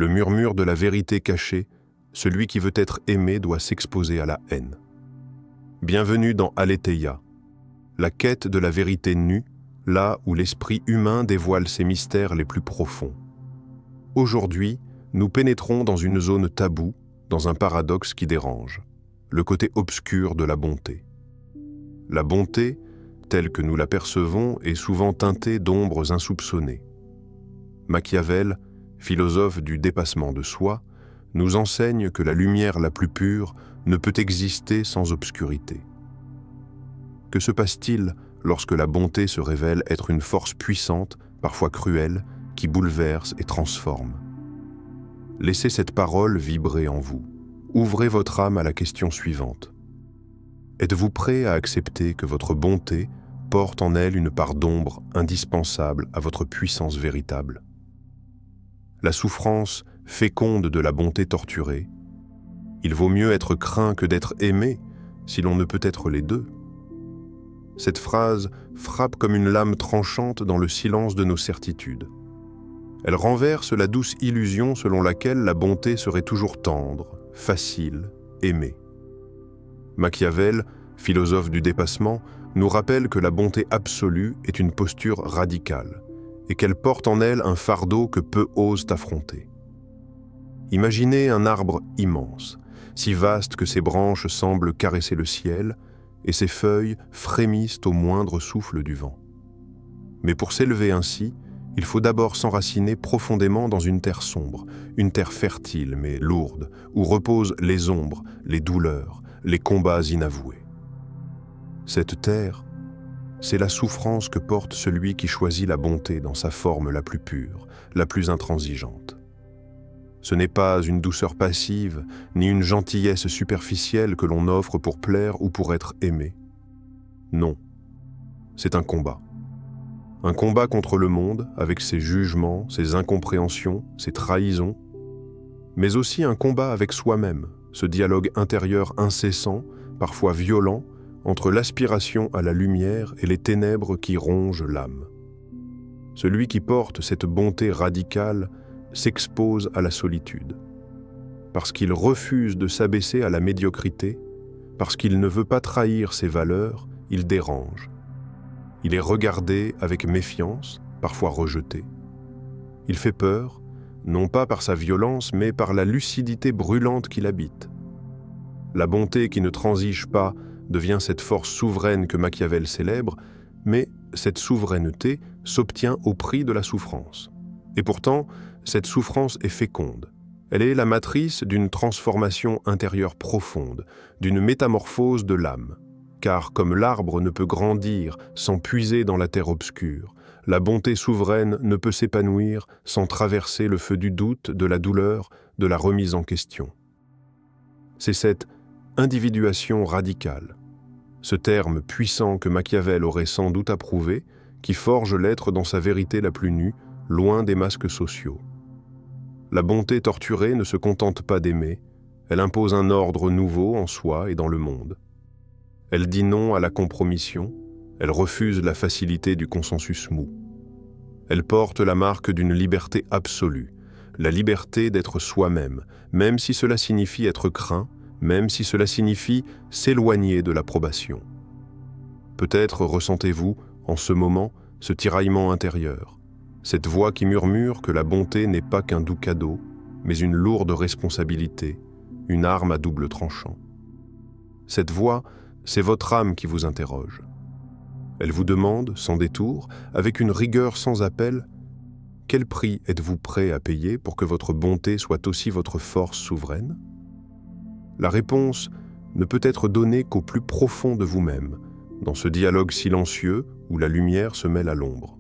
le murmure de la vérité cachée, celui qui veut être aimé doit s'exposer à la haine. Bienvenue dans Aletheia, la quête de la vérité nue, là où l'esprit humain dévoile ses mystères les plus profonds. Aujourd'hui, nous pénétrons dans une zone taboue, dans un paradoxe qui dérange, le côté obscur de la bonté. La bonté, telle que nous la percevons, est souvent teintée d'ombres insoupçonnées. Machiavel, philosophe du dépassement de soi, nous enseigne que la lumière la plus pure ne peut exister sans obscurité. Que se passe-t-il lorsque la bonté se révèle être une force puissante, parfois cruelle, qui bouleverse et transforme? Laissez cette parole vibrer en vous. Ouvrez votre âme à la question suivante. Êtes-vous prêt à accepter que votre bonté porte en elle une part d'ombre indispensable à votre puissance véritable? La souffrance féconde de la bonté torturée. Il vaut mieux être craint que d'être aimé, si l'on ne peut être les deux. Cette phrase frappe comme une lame tranchante dans le silence de nos certitudes. Elle renverse la douce illusion selon laquelle la bonté serait toujours tendre, facile, aimée. Machiavel, philosophe du dépassement, nous rappelle que la bonté absolue est une posture radicale et qu'elle porte en elle un fardeau que peu osent affronter. Imaginez un arbre immense, si vaste que ses branches semblent caresser le ciel et ses feuilles frémissent au moindre souffle du vent. Mais pour s'élever ainsi, il faut d'abord s'enraciner profondément dans une terre sombre, une terre fertile mais lourde, où reposent les ombres, les douleurs, les combats inavoués. Cette terre, c'est la souffrance que porte celui qui choisit la bonté dans sa forme la plus pure, la plus intransigeante. Ce n'est pas une douceur passive, ni une gentillesse superficielle que l'on offre pour plaire ou pour être aimé. Non, c'est un combat. Un combat contre le monde, avec ses jugements, ses incompréhensions, ses trahisons, mais aussi un combat avec soi-même, ce dialogue intérieur incessant, parfois violent, entre l'aspiration à la lumière et les ténèbres qui rongent l'âme. Celui qui porte cette bonté radicale s'expose à la solitude, parce qu'il refuse de s'abaisser à la médiocrité, parce qu'il ne veut pas trahir ses valeurs, il dérange. Il est regardé avec méfiance, parfois rejeté. Il fait peur, non pas par sa violence, mais par la lucidité brûlante qui l'habite. La bonté qui ne transige pas devient cette force souveraine que Machiavel célèbre, mais cette souveraineté s'obtient au prix de la souffrance. Et pourtant, cette souffrance est féconde. Elle est la matrice d'une transformation intérieure profonde, d'une métamorphose de l'âme. Car comme l'arbre ne peut grandir sans puiser dans la terre obscure, la bonté souveraine ne peut s'épanouir sans traverser le feu du doute, de la douleur, de la remise en question. C'est cette individuation radicale, ce terme puissant que Machiavel aurait sans doute approuvé, qui forge l'être dans sa vérité la plus nue, loin des masques sociaux. La bonté torturée ne se contente pas d'aimer, elle impose un ordre nouveau en soi et dans le monde. Elle dit non à la compromission, elle refuse la facilité du consensus mou. Elle porte la marque d'une liberté absolue, la liberté d'être soi-même, même si cela signifie être craint, même si cela signifie s'éloigner de l'approbation. Peut-être ressentez-vous, en ce moment, ce tiraillement intérieur, cette voix qui murmure que la bonté n'est pas qu'un doux cadeau, mais une lourde responsabilité, une arme à double tranchant. Cette voix, c'est votre âme qui vous interroge. Elle vous demande, sans détour, avec une rigueur sans appel, quel prix êtes-vous prêt à payer pour que votre bonté soit aussi votre force souveraine? La réponse ne peut être donnée qu'au plus profond de vous-même, dans ce dialogue silencieux où la lumière se mêle à l'ombre.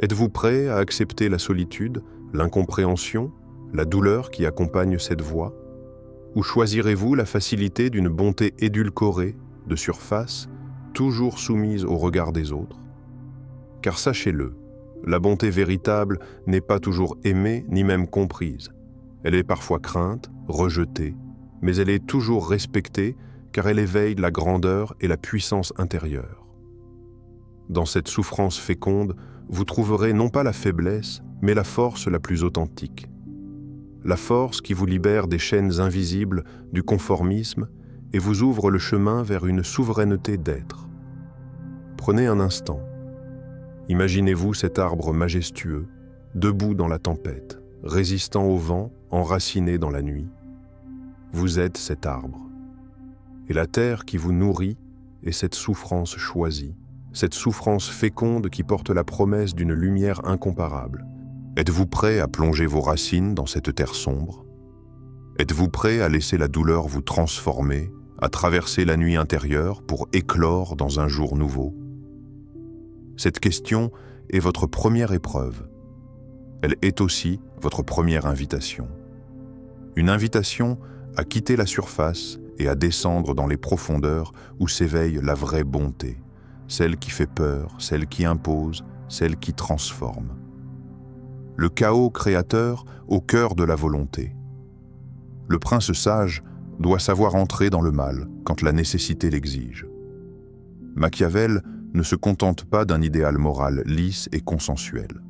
Êtes-vous prêt à accepter la solitude, l'incompréhension, la douleur qui accompagne cette voie? Ou choisirez-vous la facilité d'une bonté édulcorée, de surface, toujours soumise au regard des autres? Car sachez-le, la bonté véritable n'est pas toujours aimée ni même comprise. Elle est parfois crainte, rejetée, mais elle est toujours respectée car elle éveille la grandeur et la puissance intérieure. Dans cette souffrance féconde, vous trouverez non pas la faiblesse, mais la force la plus authentique. la force qui vous libère des chaînes invisibles du conformisme et vous ouvre le chemin vers une souveraineté d'être. Prenez un instant. Imaginez-vous cet arbre majestueux, debout dans la tempête, résistant au vent, enraciné dans la nuit. Vous êtes cet arbre. Et la terre qui vous nourrit est cette souffrance choisie, cette souffrance féconde qui porte la promesse d'une lumière incomparable. Êtes-vous prêt à plonger vos racines dans cette terre sombre? Êtes-vous prêt à laisser la douleur vous transformer, à traverser la nuit intérieure pour éclore dans un jour nouveau? Cette question est votre première épreuve. Elle est aussi votre première invitation. Une invitation à quitter la surface et à descendre dans les profondeurs où s'éveille la vraie bonté, celle qui fait peur, celle qui impose, celle qui transforme. Le chaos créateur au cœur de la volonté. Le prince sage doit savoir entrer dans le mal quand la nécessité l'exige. Machiavel ne se contente pas d'un idéal moral lisse et consensuel.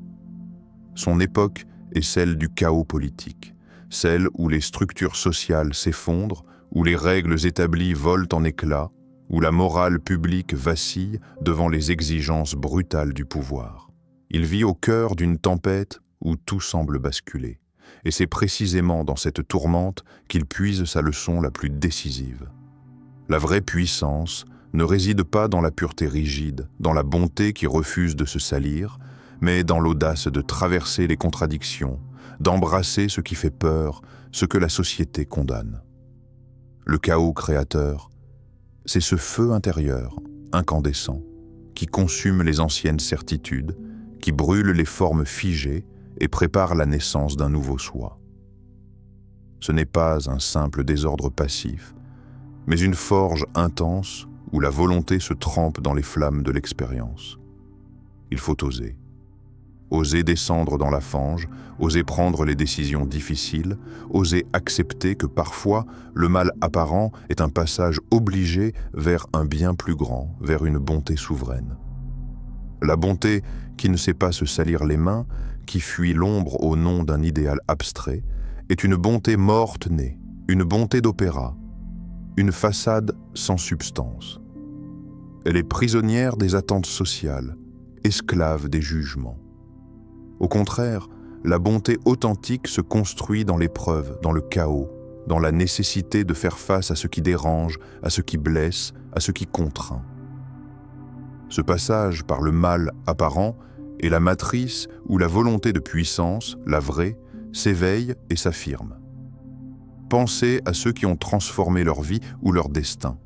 Son époque est celle du chaos politique, celle où les structures sociales s'effondrent, où les règles établies volent en éclats, où la morale publique vacille devant les exigences brutales du pouvoir. Il vit au cœur d'une tempête où tout semble basculer, et c'est précisément dans cette tourmente qu'il puise sa leçon la plus décisive. La vraie puissance ne réside pas dans la pureté rigide, dans la bonté qui refuse de se salir, mais dans l'audace de traverser les contradictions, d'embrasser ce qui fait peur, ce que la société condamne. Le chaos créateur, c'est ce feu intérieur, incandescent, qui consume les anciennes certitudes, qui brûle les formes figées et prépare la naissance d'un nouveau soi. Ce n'est pas un simple désordre passif, mais une forge intense où la volonté se trempe dans les flammes de l'expérience. Il faut oser. Oser descendre dans la fange, oser prendre les décisions difficiles, oser accepter que parfois le mal apparent est un passage obligé vers un bien plus grand, vers une bonté souveraine. La bonté qui ne sait pas se salir les mains, qui fuit l'ombre au nom d'un idéal abstrait, est une bonté morte-née, une bonté d'opéra, une façade sans substance. Elle est prisonnière des attentes sociales, esclave des jugements. Au contraire, la bonté authentique se construit dans l'épreuve, dans le chaos, dans la nécessité de faire face à ce qui dérange, à ce qui blesse, à ce qui contraint. Ce passage par le mal apparent est la matrice où la volonté de puissance, la vraie, s'éveille et s'affirme. Pensez à ceux qui ont transformé leur vie ou leur destin.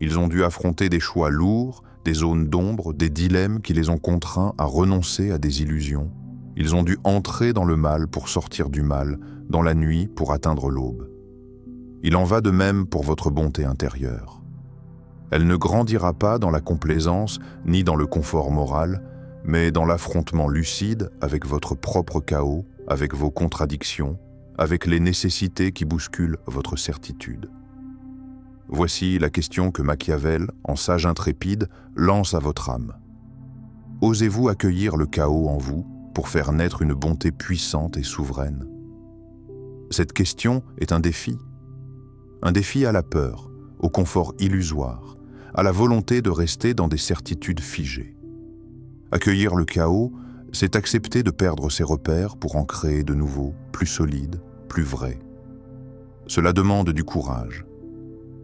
Ils ont dû affronter des choix lourds, des zones d'ombre, des dilemmes qui les ont contraints à renoncer à des illusions. Ils ont dû entrer dans le mal pour sortir du mal, dans la nuit pour atteindre l'aube. Il en va de même pour votre bonté intérieure. Elle ne grandira pas dans la complaisance ni dans le confort moral, mais dans l'affrontement lucide avec votre propre chaos, avec vos contradictions, avec les nécessités qui bousculent votre certitude. Voici la question que Machiavel, en sage intrépide, lance à votre âme. Osez-vous accueillir le chaos en vous pour faire naître une bonté puissante et souveraine? Cette question est un défi à la peur, au confort illusoire, à la volonté de rester dans des certitudes figées. Accueillir le chaos, c'est accepter de perdre ses repères pour en créer de nouveaux, plus solides, plus vrais. Cela demande du courage.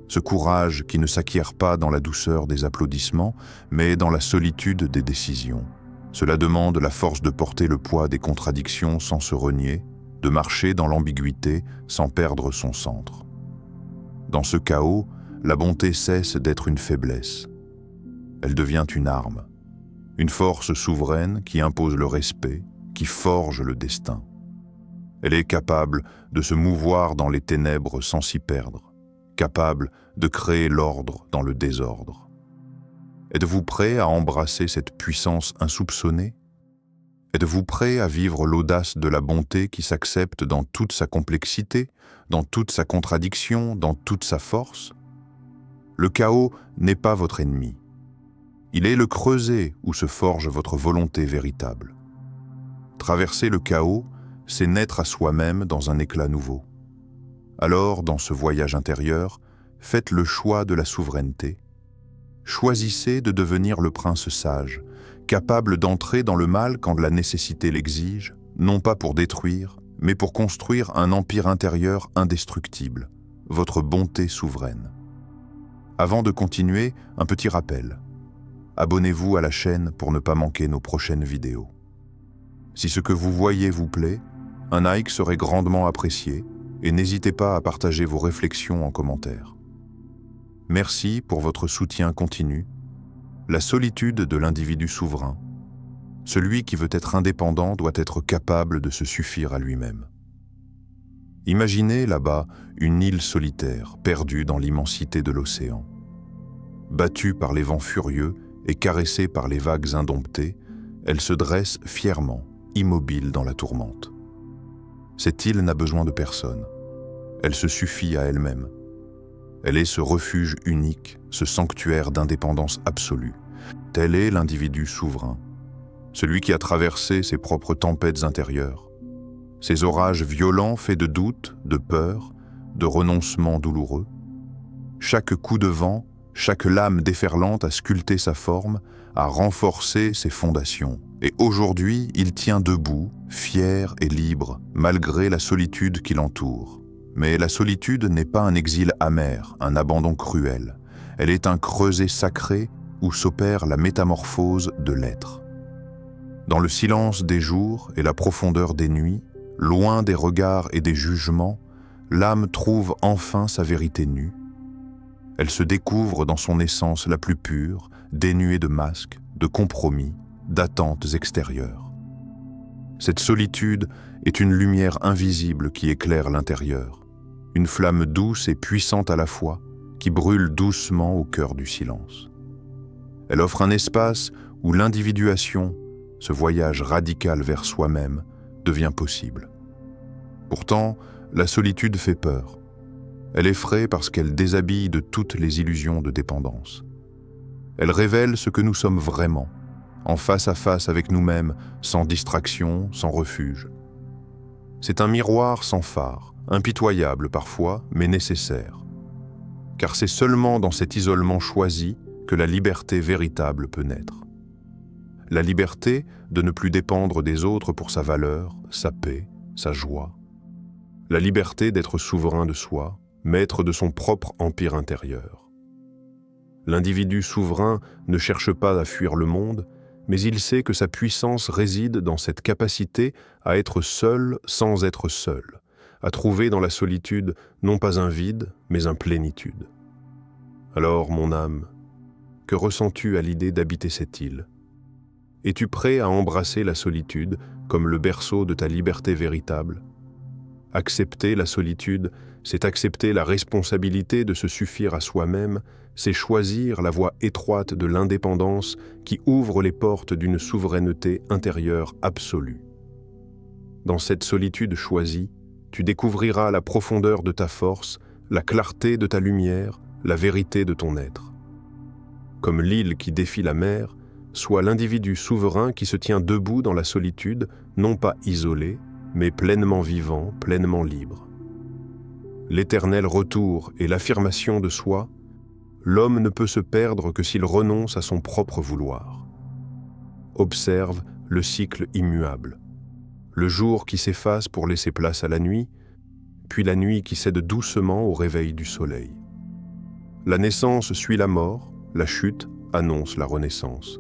Ce courage qui ne s'acquiert pas dans la douceur des applaudissements, mais dans la solitude des décisions. Cela demande la force de porter le poids des contradictions sans se renier, de marcher dans l'ambiguïté sans perdre son centre. Dans ce chaos, la bonté cesse d'être une faiblesse. Elle devient une arme, une force souveraine qui impose le respect, qui forge le destin. Elle est capable de se mouvoir dans les ténèbres sans s'y perdre, capable de créer l'ordre dans le désordre. Êtes-vous prêt à embrasser cette puissance insoupçonnée? Êtes-vous prêt à vivre l'audace de la bonté qui s'accepte dans toute sa complexité, dans toute sa contradiction, dans toute sa force? Le chaos n'est pas votre ennemi. Il est le creuset où se forge votre volonté véritable. Traverser le chaos, c'est naître à soi-même dans un éclat nouveau. Alors, dans ce voyage intérieur, faites le choix de la souveraineté. Choisissez de devenir le prince sage, capable d'entrer dans le mal quand la nécessité l'exige, non pas pour détruire, mais pour construire un empire intérieur indestructible, votre bonté souveraine. Avant de continuer, un petit rappel. Abonnez-vous à la chaîne pour ne pas manquer nos prochaines vidéos. Si ce que vous voyez vous plaît, un like serait grandement apprécié et n'hésitez pas à partager vos réflexions en commentaire. Merci pour votre soutien continu. La solitude de l'individu souverain. Celui qui veut être indépendant doit être capable de se suffire à lui-même. Imaginez là-bas une île solitaire perdue dans l'immensité de l'océan. Battue par les vents furieux et caressée par les vagues indomptées, elle se dresse fièrement, immobile dans la tourmente. Cette île n'a besoin de personne. Elle se suffit à elle-même. Elle est ce refuge unique, ce sanctuaire d'indépendance absolue. Tel est l'individu souverain, celui qui a traversé ses propres tempêtes intérieures, ces orages violents faits de doutes, de peur, de renoncements douloureux. Chaque coup de vent, chaque lame déferlante a sculpté sa forme, a renforcé ses fondations. Et aujourd'hui, il tient debout, fier et libre, malgré la solitude qui l'entoure. Mais la solitude n'est pas un exil amer, un abandon cruel. Elle est un creuset sacré où s'opère la métamorphose de l'être. Dans le silence des jours et la profondeur des nuits, loin des regards et des jugements, l'âme trouve enfin sa vérité nue. Elle se découvre dans son essence la plus pure, dénuée de masques, de compromis, d'attentes extérieures. Cette solitude est une lumière invisible qui éclaire l'intérieur, une flamme douce et puissante à la fois, qui brûle doucement au cœur du silence. Elle offre un espace où l'individuation, ce voyage radical vers soi-même, devient possible. Pourtant, la solitude fait peur. Elle effraie parce qu'elle déshabille de toutes les illusions de dépendance. Elle révèle ce que nous sommes vraiment, en face à face avec nous-mêmes, sans distraction, sans refuge. C'est un miroir sans phare, impitoyable parfois, mais nécessaire. Car c'est seulement dans cet isolement choisi que la liberté véritable peut naître. La liberté de ne plus dépendre des autres pour sa valeur, sa paix, sa joie. La liberté d'être souverain de soi, maître de son propre empire intérieur. L'individu souverain ne cherche pas à fuir le monde, mais il sait que sa puissance réside dans cette capacité à être seul sans être seul, à trouver dans la solitude non pas un vide, mais une plénitude. Alors, mon âme, que ressens-tu à l'idée d'habiter cette île? Es-tu prêt à embrasser la solitude comme le berceau de ta liberté véritable? Accepter la solitude, c'est accepter la responsabilité de se suffire à soi-même, c'est choisir la voie étroite de l'indépendance qui ouvre les portes d'une souveraineté intérieure absolue. Dans cette solitude choisie, tu découvriras la profondeur de ta force, la clarté de ta lumière, la vérité de ton être. Comme l'île qui défie la mer, sois l'individu souverain qui se tient debout dans la solitude, non pas isolé, mais pleinement vivant, pleinement libre. L'éternel retour et l'affirmation de soi, l'homme ne peut se perdre que s'il renonce à son propre vouloir. Observe le cycle immuable. Le jour qui s'efface pour laisser place à la nuit, puis la nuit qui cède doucement au réveil du soleil. La naissance suit la mort, la chute annonce la renaissance.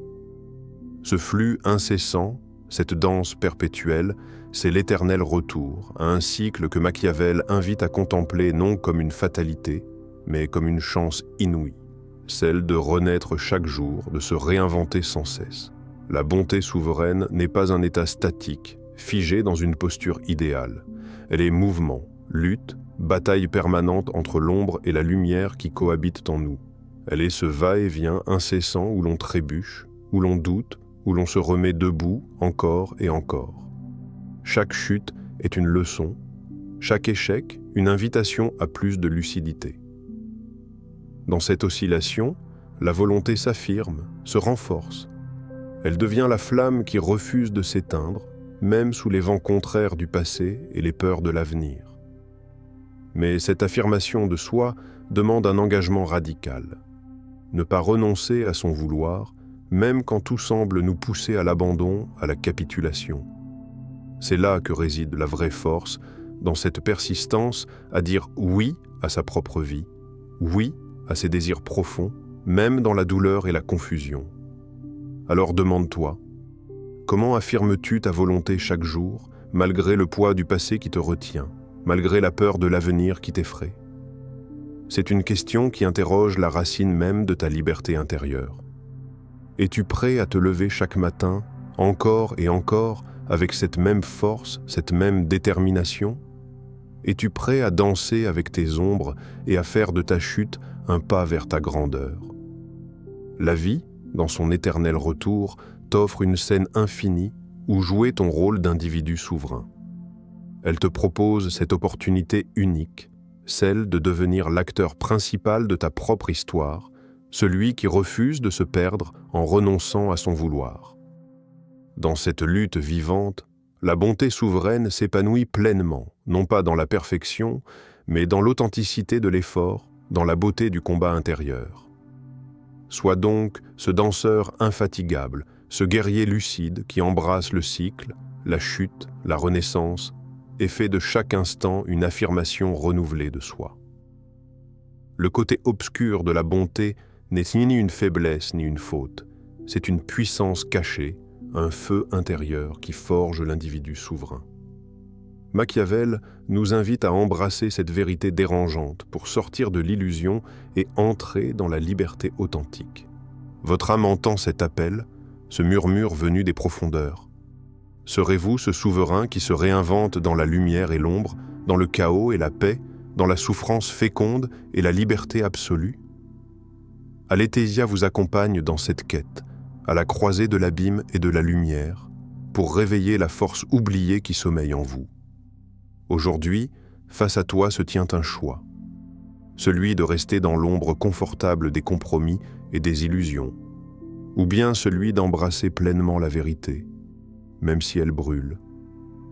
Ce flux incessant, cette danse perpétuelle, c'est l'éternel retour à un cycle que Machiavel invite à contempler non comme une fatalité, mais comme une chance inouïe, celle de renaître chaque jour, de se réinventer sans cesse. La bonté souveraine n'est pas un état statique, figé dans une posture idéale. Elle est mouvement, lutte, bataille permanente entre l'ombre et la lumière qui cohabitent en nous. Elle est ce va-et-vient incessant où l'on trébuche, où l'on doute, où l'on se remet debout encore et encore. Chaque chute est une leçon, chaque échec une invitation à plus de lucidité. Dans cette oscillation, la volonté s'affirme, se renforce. Elle devient la flamme qui refuse de s'éteindre, même sous les vents contraires du passé et les peurs de l'avenir. Mais cette affirmation de soi demande un engagement radical. Ne pas renoncer à son vouloir, même quand tout semble nous pousser à l'abandon, à la capitulation. C'est là que réside la vraie force, dans cette persistance à dire oui à sa propre vie, oui à ses désirs profonds, même dans la douleur et la confusion. Alors demande-toi, comment affirmes-tu ta volonté chaque jour, malgré le poids du passé qui te retient, malgré la peur de l'avenir qui t'effraie? C'est une question qui interroge la racine même de ta liberté intérieure. Es-tu prêt à te lever chaque matin, encore et encore, avec cette même force, cette même détermination? Es-tu prêt à danser avec tes ombres et à faire de ta chute un pas vers ta grandeur? La vie, dans son éternel retour, t'offre une scène infinie où jouer ton rôle d'individu souverain. Elle te propose cette opportunité unique, celle de devenir l'acteur principal de ta propre histoire, celui qui refuse de se perdre en renonçant à son vouloir. Dans cette lutte vivante, la bonté souveraine s'épanouit pleinement, non pas dans la perfection, mais dans l'authenticité de l'effort, dans la beauté du combat intérieur. Sois donc ce danseur infatigable, ce guerrier lucide qui embrasse le cycle, la chute, la renaissance, et fait de chaque instant une affirmation renouvelée de soi. Le côté obscur de la bonté n'est ni une faiblesse ni une faute, c'est une puissance cachée, un feu intérieur qui forge l'individu souverain. Machiavel nous invite à embrasser cette vérité dérangeante pour sortir de l'illusion et entrer dans la liberté authentique. Votre âme entend cet appel, ce murmure venu des profondeurs. Serez-vous ce souverain qui se réinvente dans la lumière et l'ombre, dans le chaos et la paix, dans la souffrance féconde et la liberté absolue? Aletheia vous accompagne dans cette quête, à la croisée de l'abîme et de la lumière, pour réveiller la force oubliée qui sommeille en vous. Aujourd'hui, face à toi se tient un choix, celui de rester dans l'ombre confortable des compromis et des illusions, ou bien celui d'embrasser pleinement la vérité, même si elle brûle,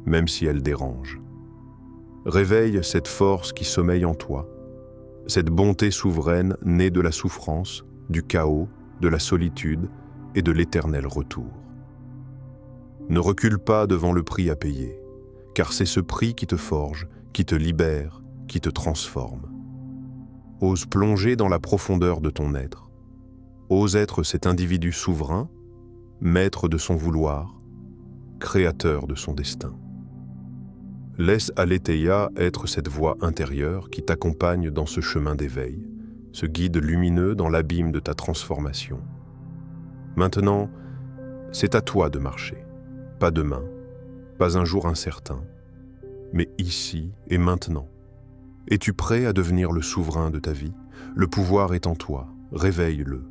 même si elle dérange. Réveille cette force qui sommeille en toi, cette bonté souveraine née de la souffrance, du chaos, de la solitude et de l'éternel retour. Ne recule pas devant le prix à payer, car c'est ce prix qui te forge, qui te libère, qui te transforme. Ose plonger dans la profondeur de ton être. Ose être cet individu souverain, maître de son vouloir, créateur de son destin. Laisse Aletheia être cette voix intérieure qui t'accompagne dans ce chemin d'éveil, ce guide lumineux dans l'abîme de ta transformation. Maintenant, c'est à toi de marcher, pas demain, pas un jour incertain, mais ici et maintenant. Es-tu prêt à devenir le souverain de ta vie? Le pouvoir est en toi, réveille-le.